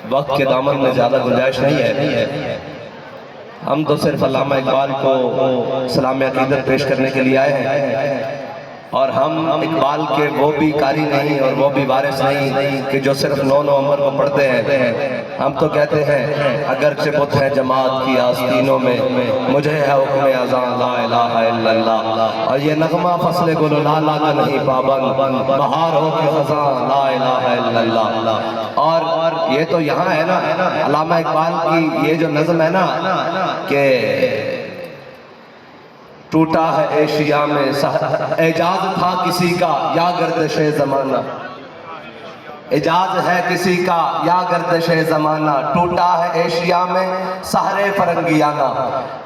وقت کے دامن میں زیادہ گنجائش نہیں ہے. ہم تو صرف علامہ اقبال کو سلام عقیدت پیش کرنے کے لیے آئے ہیں، اور ہم اقبال کے وہ بھی قاری نہیں اور وہ بھی وارث نہیں کہ جو صرف 9 نومبر کو پڑھتے ہیں. ہم تو کہتے ہیں اگرچہ بت ہے جماعت کی آستینوں میں، مجھے ہے حکم اذاں لا الہ الا اللہ. اور یہ نغمہ فصل گل و لالا کا نہیں پابند، بہار ہو کے خزاں لا الہ الا اللہ. اور یہ تو یہاں ہے نا علامہ اقبال کی یہ جو نظم ہے نا کہ ٹوٹا ہے ایشیا میں اعجاز تھا کسی کا یا گردش زمانہ، اعجاز ہے کسی کا یا گردش زمانہ، ٹوٹا ہے ایشیا میں سحر فرنگیانہ.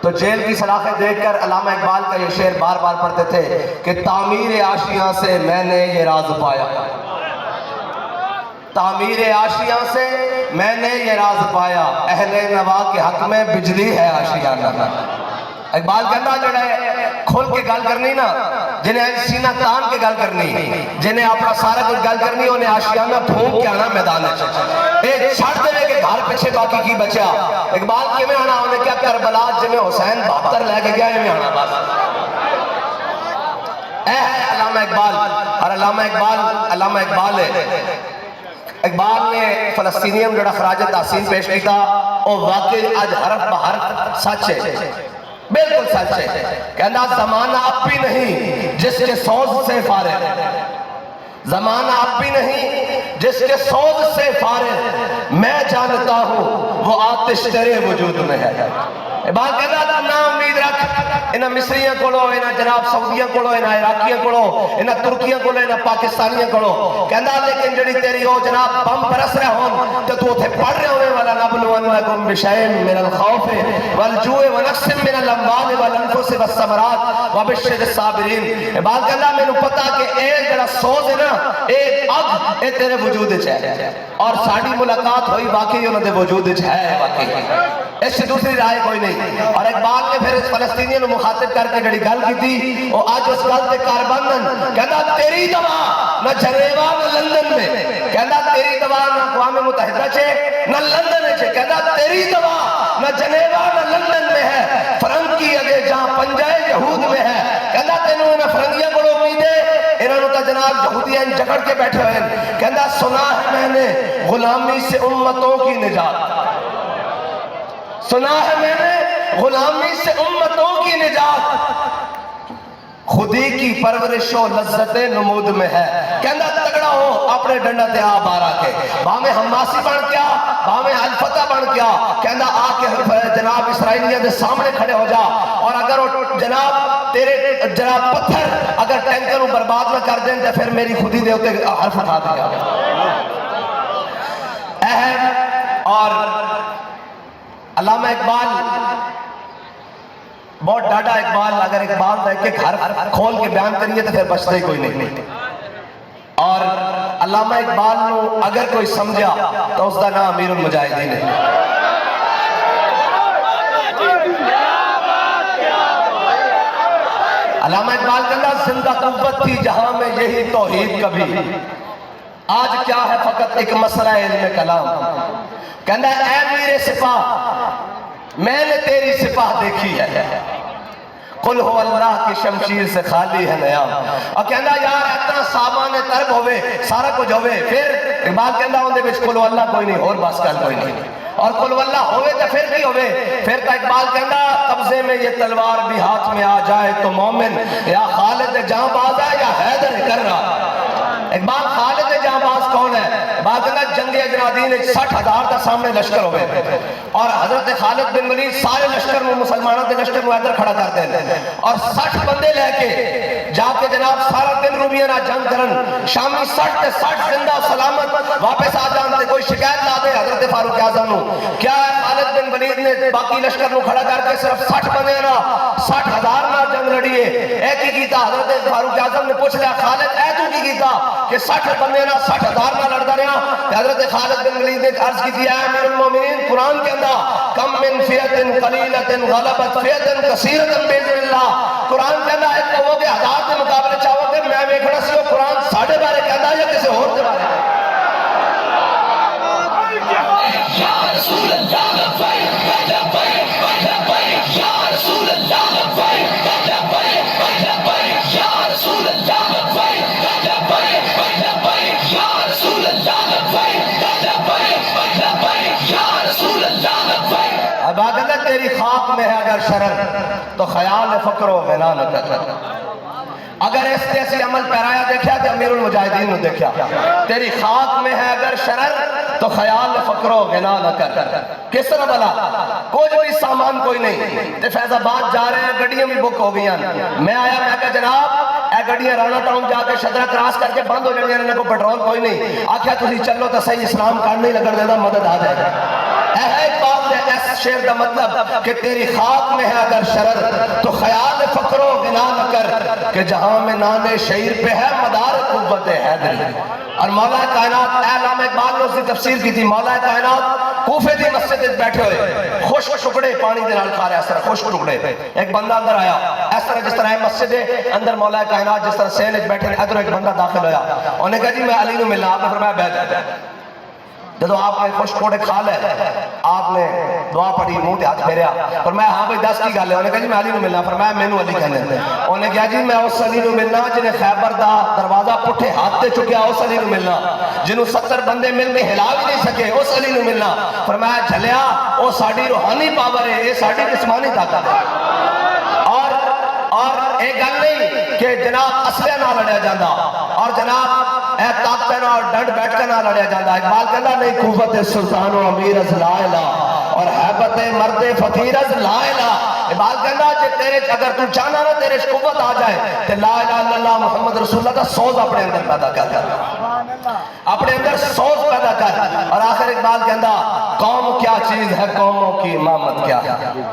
تو جیل کی سلاخیں دیکھ کر علامہ اقبال کا یہ شعر بار بار پڑھتے تھے کہ تعمیر آشیاں سے میں نے یہ راز پایا، تعمیر آشیاں سے میں نے یہ راز پایا، اہل نوا کے حق میں بجلی ہے آشیانہ. اقبال کہنا جڑے کھول کے گل کرنی نا، جنہیں سینہ تان کے گل کرنی، جنہیں اپنا سارا کچھ گل کرنی، انہیں آشیانہ پھونک کے آنا میدان ہے. اے چھڑ دے کہ گھر پیچھے باقی کی بچا. اقبال کے میں آنا انہیں کیا کربلا جنہیں حسین 72 لے کے گیا ہے میں آنا بس. اے ہے علامہ اقبال. اور علامہ اقبال ہے. اقبال نے فلسطینیم جڑا خراج تحسین پیش کیتا اور واقعی آج حرف بحرف سچ ہے، بالکل سچ ہے. کہنا زمانہ اب بھی نہیں جس کے سوز سے فارغ، زمانہ اب بھی نہیں جس کے سوز سے فارغ، میں جانتا ہوں وہ آتش تیرے وجود میں ہے. اقبال کہتا تھا نا امید رکھ انہاں مصریاں کولو، انہاں جناب سعودیاں کولو، انہاں عراقیاں کولو، انہاں ترکیاں کولو، انہاں پاکستانیاں کولو. کہتا لیکن جڑی تیری ہو جناب بم برس رہے ہون تو تو اتھے پڑھ رہے ہونے والا نبلونکم بشیء من الخوف والجوع ونقص من الاموال والانفس والثمرات وبشر الصابرین. اقبال کہتا میں نے پتا کہ اے جڑا سوز ہے نا، اے اگ اے تیرے وجود وچ ہے، اور ساڈی ملاقات ہوئی واقعی انہاں دے وجود وچ ہے واقعی، اس سے دوسری رائے کوئی نہیں. اور اقبال نے پھر اس فلسطینیوں نے مخاطب کر کے جڑی گل کی تھی وہ آج اس گل تے کاربندن کہتا تیری دوا نہ جنیوا نہ لندن میں، کہتا تیری دوا نہ اقوام متحدہ چھے نہ لندن چھے، کہتا تیری دوا نہ جنیوا نہ لندن میں ہے، فرنگی اگے جہاں پنجائے یہود میں ہے. کہتا تینوں انہاں فرنگیاں کو امید ہے، انہوں نے جناب یہودیاں جگڑ کے بیٹھے ہوئے ہیں. کہتا سنا ہے میں نے غلامی سے امتوں کی نجات، سنا ہے میں نے غلامی سے امتوں کی نجات، خودی کی پرورش و لذت نمود میں ہے. کہندہ تگڑا ہو اپنے ڈنڈا تے آ بارا کے، باہمیں حماسی بن کیا، باہمیں الفتح بن کیا. کہندہ آ کے جناب اسرائیلیہ دے سامنے کھڑے ہو جا، اور اگر وہ جناب تیرے جناب پتھر اگر ٹینکروں برباد نہ کر دیں تو پھر میری خودی دے ہوتے حرف اٹھا دیا. اہم. اور علامہ اقبال بہت ڈاڈا اقبال، اگر اقبال دیکھ کے گھر کھول کے بیان کریے تو پھر بچتا ہی کوئی نہیں. اور علامہ اقبال نو اگر کوئی سمجھا تو اس دا نام امیر المجاہدین ہے. علامہ اقبال کہتا زندہ قوت تھی جہاں میں یہی توحید کبھی، آج کیا ہے فقط ایک مسئلہ علم کلام. کہتا اے میرے سپاہ میں نے تیری سپاہ دیکھی ہے، قل ہو اللہ کی شمشیر سے خالی ہے نیام. اور کہتا یار اتنا سامان ترب ہوئے سارا کچھ ہوئے، پھر اقبال کہتا ہوں دے بچ قل ہو اللہ کوئی نہیں اور بس کل کوئی نہیں، اور قل ہو اللہ ہوئے تو پھر کی ہوئے. پھر تا اقبال کہتا قبضے میں یہ تلوار بھی ہاتھ میں آ جائے تو مومن یا خالد جہاں باز ہے یا حیدر کر رہا. اقبال خالد جہاں باز کون ہے؟ بعد میں جنگ اجنادین 60,000 کا سامنے لشکر ہوئے، اور حضرت خالد بن ولید سارے لشکر میں مسلمانوں کے لشکر میں ادھر کھڑا کرتے ہیں، اور 60 بندے لے کے جا کے جناب سارا دن رومیہ نہ جنگ کرن، شامی 60 زندہ سلامت واپس آ جانتے. کوئی شکایت لا دے حضرت فاروق اعظم نو، کیا ہے خالد بن ولید نے باقی لشکر نو کھڑا کر کے صرف 60 بندے نہ 60,000 نہ جنگ لڑیے. اے کی کیتا حضرت فاروق اعظم نے پوچھ لیا خالد اے تو کی کیتا کہ 60 بندے نہ 60,000 نہ لڑتا رہا. حضرت خالد بن ولید نے عرض کی دیا امیر المومنین قرآن کے اندر کم من فیت قلیلت غلبت فیت کثیرت باذن اللہ. قرآن کے اندر ایک قوموں کے 1000 کے مقابلے چاہو کہ میں ویکھنا سی وہ قرآن ساڑھے بارے کہتا ہے یا کسی اور کے بارے. میں ہے اگر شرر تو خیال فقر و غنا نہ کر. اگر اس جیسی عمل پیرایا دیکھا تو امیر المجاہدین نے دیکھا. تیری خاک میں ہے اگر شرر تو خیال فقر و غنا نہ کر. کس طرح بلا کوئی بھی سامان کوئی نہیں تے فیض آباد جا رہے ہیں, گڈیاں بھی بک ہو گئی ہیں. میں آیا میں کہا جناب اے گڈیاں رانا ٹاؤن جا کے شدرا کراس کر کے بند ہو جانے انہیں کو پیٹرول کوئی نہیں. آکھیا تسی چلو تو صحیح اسلام کان نہیں لگن دینا مدد آ جائے. اے بات ہے اس شعر کا مطلب کہ تیری خاک میں ہے اگر شرر تو خیال فقر و غنا نہ کر کہ جہاں میں نانے شعیر پہ ہے مدار قوت حیدری. اور مولا کائنات اے علامہ اقبال نے اس کی تفسیر کی تھی. مولا کائنات کوفے دی مسجد وچ بیٹھے ہوئے خشک ٹکڑے پانی دے نال کھا رہے, اس طرح خشک ٹکڑے. ایک بندہ اندر آیا اس طرح جس طرح مسجد ہے اندر مولا کائنات جس طرح سین وچ بیٹھے ادھر ایک بندہ داخل ہویا. انہوں نے کہا جی میں علی نو ملنا. آپ نے فرمایا بیٹھ جا. جب آپ نے خشک ٹکڑے کھا لے آپ نے دعا پڑھی منہ تے ہاتھ پھیریا. فرمایا ہاں بھائی دس کی گل ہے. انہوں نے کہا جی میں علی نو ملنا. فرمایا مینوں علی کہندے. انہوں نے کہا جی میں اس علی نو ملنا جنہیں خیبر دا دروازہ پٹھے ہاتھ تے چکیا, اس علی نو ملنا. جنہوں 70 بندے مل کے ہلا بھی نہیں سکے, اس علی نو ملنا. فرمایا جھلیا وہ ساڈی روحانی پاور ہے, یہ ساڈی جسمانی طاقت ہے. اور ایک گل نہیں کہ جناب اسلحے نہ لڑیا جاندہ اور جناب اے طاقت نہ اور ڈنڈ بیٹھ کے نہ لڑیا جاندہ. اقبال کہنا نہیں قوت سلطان و امیر از لا الہ اور حیبت مرد فقیر از لا الہ. اقبال کہنا کہ تیرے اگر تو چاہنا نا تیرے قوت آ جائے تو لا الہ الا اللہ محمد رسول اللہ کا سوز اپنے اندر پیدا کر, اپنے اندر سوز پیدا کر. اور آخر اقبال کہنا قوم کیا چیز ہے قوموں کی امامت کیا ہے.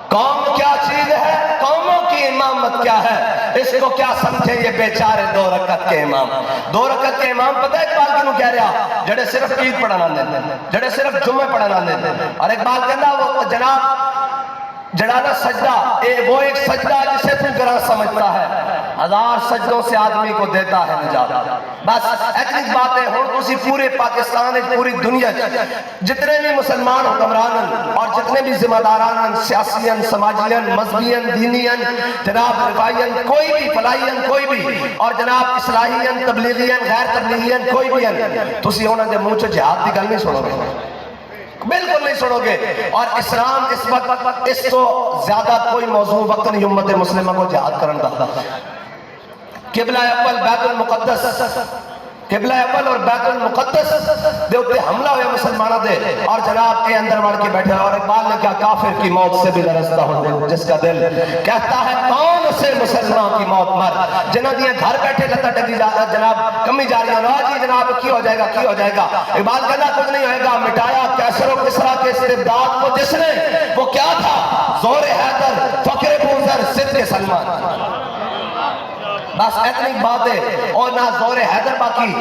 قوم کیا چیز ہے قوموں کی امامت کیا ہے. اس کو کیا سمجھے یہ بیچارے 2 رکعت کے امام. 2 رکعت کے امام پتہ ہے اقبال کیوں کہہ رہا جڑے صرف عید پڑھانا دیں, جڑے صرف جمعہ پڑھانا دیں. اور اقبال کہنا وہ جناب جڑانا سجدہ وہ ایک سجدہ جسے تو گرا سمجھتا ہے, 1000 سجدوں سے آدمی کو دیتا ہے نجات. بس ایک بات ہے ہوں تسی پورے پاکستان پوری دنیا جتنے بھی مسلمان حکمران اور جتنے بھی ذمہ داران سیاسین سماجین مذہبین دینین جناب رفائین کوئی بھی فلائین کوئی بھی اور جناب اصلاحین تبلیغین غیر تبلیغین کوئی بھی ہیں تسی ہونا دے منہ چ جہاد دی گل نہیں سنو گے, بالکل نہیں سنو گے. اور اسلام اس وقت اس کو زیادہ کوئی موضوع وقت نہیں امت مسلمہ کو جہاد کرن دا. قبلہ اول بیت المقدس, قبلہ اول اور بیت المقدس دے اتے حملہ ہویا مسلمانہ دے اور جناب اے اندر وڑ کے بیٹھے. اور اقبال نے کیا کافر کی موت سے بھی لرزتا ہو دل جس کا دل کہتا ہے کون سے مسلمان کی موت مر. جنہ دیئے گھر بیٹھے لتا ٹکی جناب کمی جا رہی ہے جی جناب کی ہو جائے گا کی ہو جائے گا. اقبال کہنا کچھ نہیں ہوئے گا. مٹایا کیسر و کسرا کے استبداد کو جس نے وہ کیا تھا زور حیدر فقر بوزر صدق سلمان. بس اتنی بات ہے. اور نہ زور حیدر باقی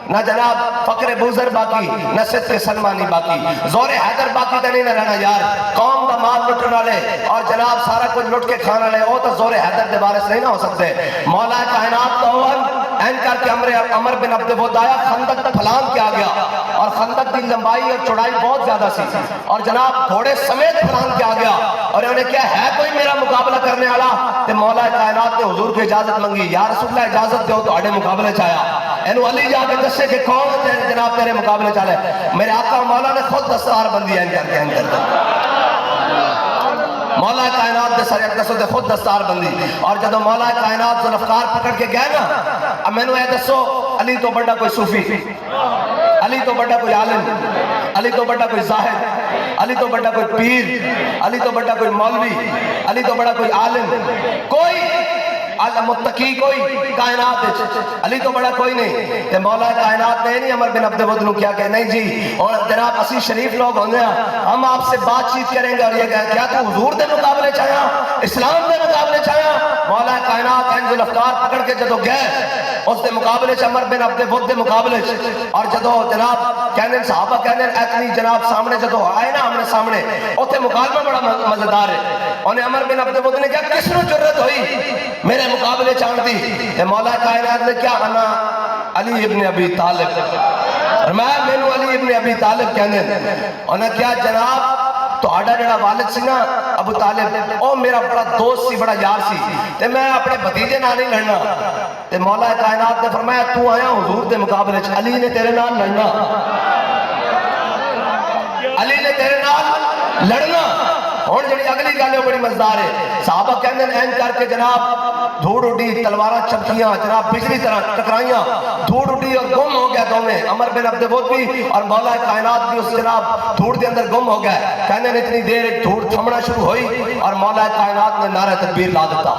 نہ جناب فقر بوزر باقی نہ صدق سلمانی باقی. زور حیدر باقی تو نہیں نہ رہنا یار. قوم دا مال لٹن والے اور جناب سارا کچھ لٹ کے کھانا لے وہ تو زور حیدر دے بارے سے نہیں نہ ہو سکتے. مولا کائنات تو این کر کے عمر بن عبد ود آیا خندق پھلان کیا گیا اور خندق دی لمبائی اور چوڑائی بہت زیادہ سی اور جناب گھوڑے سمیت پھلان کیا گیا. اور انہوں نے کیا ہے کوئی میرا مقابلہ کرنے والا تو مولا کائنات نے حضور کی اجازت منگی. یا رسول اللہ اجازت دو تو آڑے مقابلے چاہیا. اینو علی جا کے دسے کہ کون جناب تیرے مقابلے چالے. میرے آقا مولا نے خود دستار بندی این کر کے مولا کائنات دے سر اقدسوں دے خود دستار بندی. اور جدو مولا کائنات ذوالفقار پکڑ کے گئے نا اب میں نے دسو علی تو بڑا کوئی صوفی, علی تو بڑا کوئی عالم, علی تو بڑا کوئی زاہد, علی تو بڑا کوئی پیر, علی تو بڑا کوئی مولوی, علی تو بڑا کوئی عالم کوئی متقی کوئی کائنات علی تو بڑا کوئی نہیں. تے مولا کائنات نے نہیں عمر بن عبد ود نو کیا کہ نہیں جی اور جناب اسی شریف لوگ ہوندے ہیں ہم آپ سے بات چیت کریں گے. اور یہ کہا کیا تو حضور دے مقابلے چاہیا اسلام دے مقابلے چاہیا. مولا کائنات این ذوالفقار پکڑ کے جدو گئے اس دے مقابلے چ عمر بن عبد ود دے مقابلے اور جدو جناب کہنے صحابہ کہنے اتنی جناب سامنے جدو آئے نا ہمنے سامنے اوتھے مقابلہ بڑا مزیدار ہے. انہیں عمر بن عبد ود نے کہا کس نو جرت ہوئی میرے مقابلے چاند دی. مولا کائنات نے کیا انا علی ابن ابی طالب اور میں علی ابن ابی طالب کہنے. انہیں کیا جناب تو آڈا جڑا والد سی نا ابو طالب او میرا بڑا دوست سی بڑا یار سی تے میں اپنے بھتیجے نال نہیں لڑنا. تے مولا کائنات نے فرمایا تو آیا حضور دے مقابلے چ علی نے تیرے نال لڑنا, علی نے تیرے نال لڑنا. ہن جڑی اگلی گل ہے بڑی مزدار ہے. صحابہ کہندے ہیں این کر کے جناب دھوڑ اڈی، تلواراں چمکیاں، جناب بجلی طرح ٹکرائیاں، دھوڑ اڈی اور گم ہو گیا دونوں. عمر بن عبد الود بھی اور مولا کائنات بھی اس جناب دھوڑ دے اندر گم ہو گئے. کہندے ہیں اتنی دیر دھوڑ تھمنا شروع ہوئی اور مولا کائنات نے نعرہ تکبیر لا دیتا.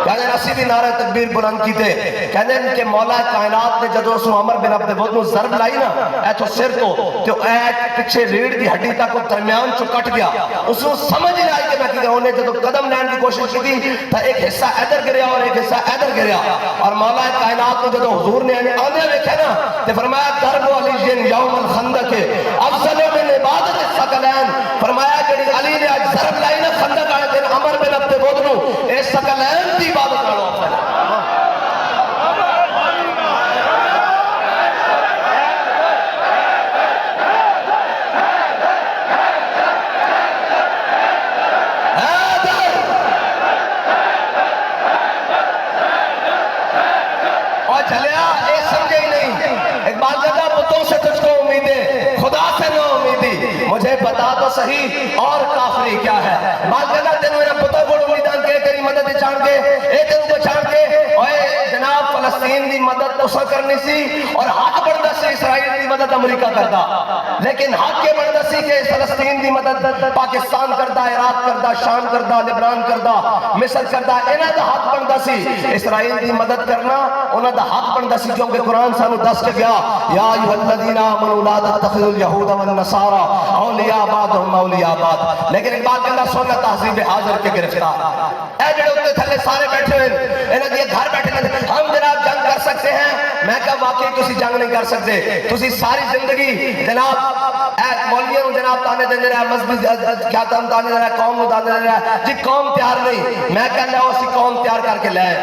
کہندے ہیں اسی بھی نعرہ تکبیر بلند کیتے. کہندے ہیں کہ مولا کائنات نے جدوں اس عمر بن عبد الود نو ضرب لائی نا ایتھوں سر تو اے پیچھے ریڑھ دی ہڈی تک درمیان چوں کٹ گیا. اس کو سمجھ نہیں آئی کہ میں کیا ہونے. جدوں قدم لین کی کوشش کی تو ایک حصہ ادھر گریا اور ایک حصہ ادھر گریا. اور مولا کائنات کو جدوں حضور نے آنے دیکھا نا تو فرمایا ضرب علی یوم الخندق افضل من عبادت الثقلین. فرمایا کہ علی نے آج ضرب لائی نا خندق والے دن عمر بن عبد الود نو اے ثقلین دی عبادت نالوں افضل ہے. چلیا اے سمجھے ہی نہیں. اقبال کہتا بتوں سے تجھ کو امیدیں خدا سے نہ امیدی مجھے بتا تو صحیح اور کافری کیا ہے. اقبال کہتا تینوں میرا بتوں کو امیدان کے تیری مدد چاہن کے اے تینوں کو چاہن کے اوے جناب فلسطین دی مدد اسا کرنی سی اور حق بندا سی اسرائیل دی مدد امریکہ کردا. لیکن حق کے بندا سی کہ فلسطین دی مدد پاکستان کردا، عراق کردا، شام کردا، لبنان کردا، مصر کردا. انہاں دا حق بندا سی اسرائیل دی مدد کرنا. انہاں دا حق بندا سی کیونکہ قرآن سانو دس کے گیا یا ایھا الذین آمنوا لا تتخذوا اليہود والنصارى اولیاء بعضهم اولیاء بعض. لیکن اقبال کہندا سننا تہذیب حاضر کے گرفتار. اے جڑے اوتے تھلے سارے بیٹھے ہوئے انہاں دے گھر بیٹھے ہم جناب جنگ کر سکتے ہیں. میں کہا واقعی تسی جنگ نہیں کر سکتے. تسی ساری زندگی جناب اے مولویوں جناب تانے دے رہا مذہبی کیا تم تانے دے رہا قوم کو تانے دے رہا جی قوم تیار نہیں. میں کہہ لیا اسی قوم تیار کر کے لائے.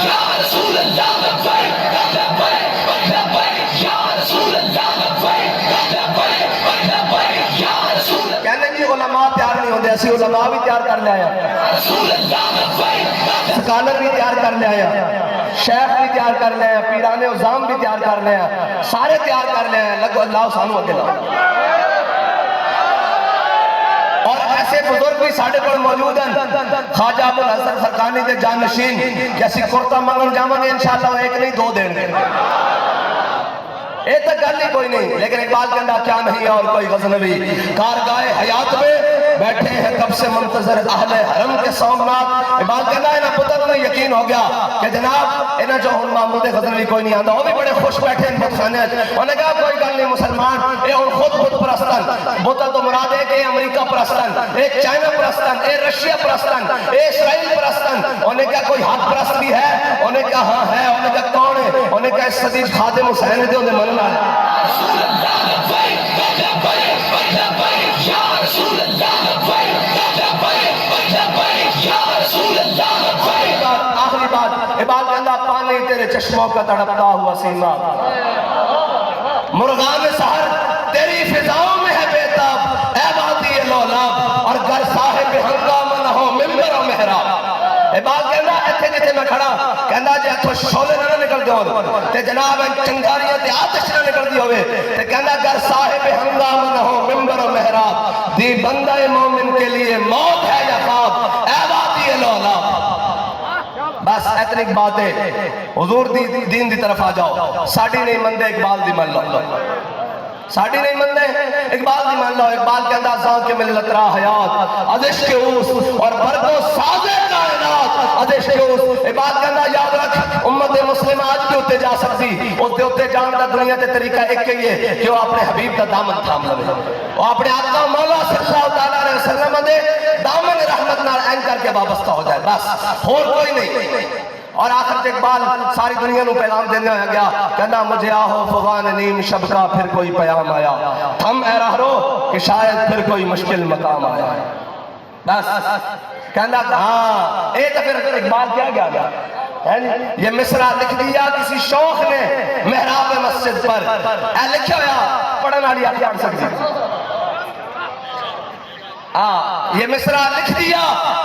یا رسول اللہ لبیک لبیک لبیک یا رسول اللہ لبیک لبیک لبیک یا رسول. کہنے جی علماء تیار نہیں ہوندے اسی علماء بھی تیار کر لے آیا، رسول اللہ لبیک سکالر بھی تیار کر لے آیا، شیخ بھی تیار کر لے آیا، پیران عظام بھی تیار کر لے آیا، سارے تیار کر لے آیا. لگو اللہ سانو اگے لاؤ. اور ایسے بزرگ بھی ساڑھے پر موجود ہیں. خواجہ ابو الحسن سرکانی دے جانشین جیسی کرتا منگل جامعہ گے انشاءاللہ ایک نہیں دو دیں گے. ایک تک گل ہی کوئی نہیں. لیکن اقبال کے اندر کیا نہیں ہے اور کوئی غزنوی کارگاہ حیات میں بیٹھے ہیں کب سے منتظر اہل حرم کے سومنات. اقبال کہنا ہے نا پتر میں یقین ہو گیا کہ جناب انہیں جو ہن محمود غزنوی کوئی نہیں آندا وہ بھی بڑے خوش بیٹھے ہیں بتخانے. انہوں نے کہا کوئی گل نہیں مسلمان اے ہن خود بت پرستن. بت تو مراد ہے کہ امریکہ پرستن، اے چائنا پرستن، اے رشیا پرستن، اے اسرائیل پرستن. انہوں نے کہا کوئی حق پرست بھی ہے؟ انہوں نے کہا ہاں ہے. انہوں نے کہا کون ہے؟ انہوں نے کہا صدیق خادم حسین دے انہیں مننا ہے. رسول اللہ لبیک لبیک لبیک یا رسول اللہ لبیک لبیک لبیک یا رسول اللہ لبیک. آخری بات اقبال کہنا پانی تیرے چشموں کا تڑپتا ہوا سینہ مرغان سحر تیری فضاؤں میں ہے بیتاب اے وادی لولاب اور گر صاحب ہنگام نہ ہو ممبر و محراب. اقبال کہنا ایتھے جتے میں کھڑا کہنا جے تو شولے نہ نکل دے ہو تے جناب چنگاریاں تے آتش نہ نکل دی ہوئے تے کہنا گر صاحب ہنگام نہ ہو ممبر و محراب دی بندہ مومن کے لیے موت ہے یا خواب اے وادی لولاب. بس اتنی بات ہے. حضور دین دی طرف آ جاؤ. ساڑھی نہیں مندے اقبال دی من لو. ساڑھی نہیں مندے اقبال دی من لو. اقبال کے انداز کے ملت را حیات از عشق اوس اور برگو سازے کائنات از عشق اوس. اقبال کے انداز یاد رکھ امت مسلم آج بھی ہوتے جا سکتی ہوتے ہوتے جان دا دنیا تے طریقہ ایک ہی ہے کہ وہ اپنے حبیب دا دامن تھام لے وہ اپنے آقا مولا صلی اللہ تعالیٰ علیہ وسلم دے دامن رحمت نال این کر کے وابستہ ہو جائے. بس اور کوئی نہیں. اور آخر اقبال ساری دنیا نو پیغام دینے ہو گیا کہنا مجھے آہو فغان نیم شب کا پھر کوئی پیام آیا تھم اے رہرو کہ شاید پھر کوئی مشکل مقام آیا. بس کہنا ہاں اے تو پھر اقبال کیا گیا یہ مصرع لکھ دیا کسی شوخ نے محراب مسجد پر. اے لکھے ہویا پڑھن والی آپ جان سکتی. یہ مصرع لکھ دیا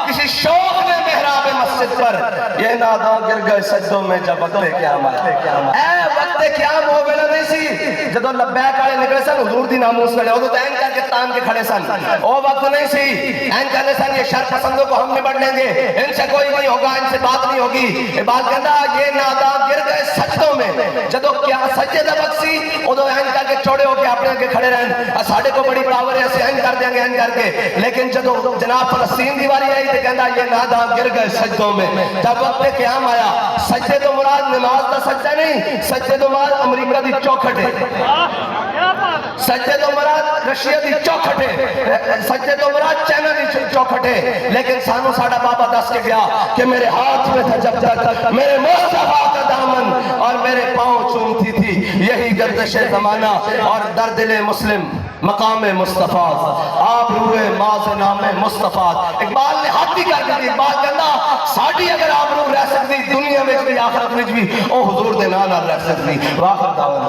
کسی شوخ نے محراب مسجد پر یہ ناداں گر گئے سجدوں میں جب وقت قیام آیا. اے وقت قیام ہو گئے نہیں نہیں سی جدو لبیک والے نکلے سن حضور دی ناموس والے ادو تو این کر کے تان کے کھڑے سن وہ وقت نہیں سی این کہنے سن یہ شر پسندوں کو ہم نبڑ لیں گے ان سے کوئی نہیں ہوگا ان سے بات نہیں ہوگی اقبال کہتا یہ نادان گر گئے سجدوں میں جدو کیا سجدے دا وقت سی ادو این کر کے چھوڑے ہو کے اپنے آگے کھڑے رہن ساڑھے کو بڑی پاور ہے اسے این کر دیں گے این کر کے لیکن جدو جناب فلسطین دیواری آئی تو کہتا یہ نادان گر گئے سجدوں میں جب وقت قیام آیا سجدے تو مراد نماز دا سجدہ نہیں سجدے تو مراد امریکہ دی چوکھٹ ہے سجدے تو مراد رشیا دی چوکھٹ ہے سجدے تو مراد چائنا دی چوکھٹ ہے لیکن سانو ساڑھا بابا دس کے گیا کہ میرے ہاتھ میں تھا جب تک میرے مصطفیٰ کا دامن اور میرے پاؤں چومتی تھی یہی گردش زمانہ اور در دل مسلم مقام مصطفیٰ آپ روئے ماز نام مصطفیٰ اقبال نے ہاتھ بھی کر دی اقبال کہنا ساڑھی اگر آپ روح رہ سکتی دنیا میں بھی آخرت میں بھی او حضور دے نانا رہ سکتی واخر دعوانا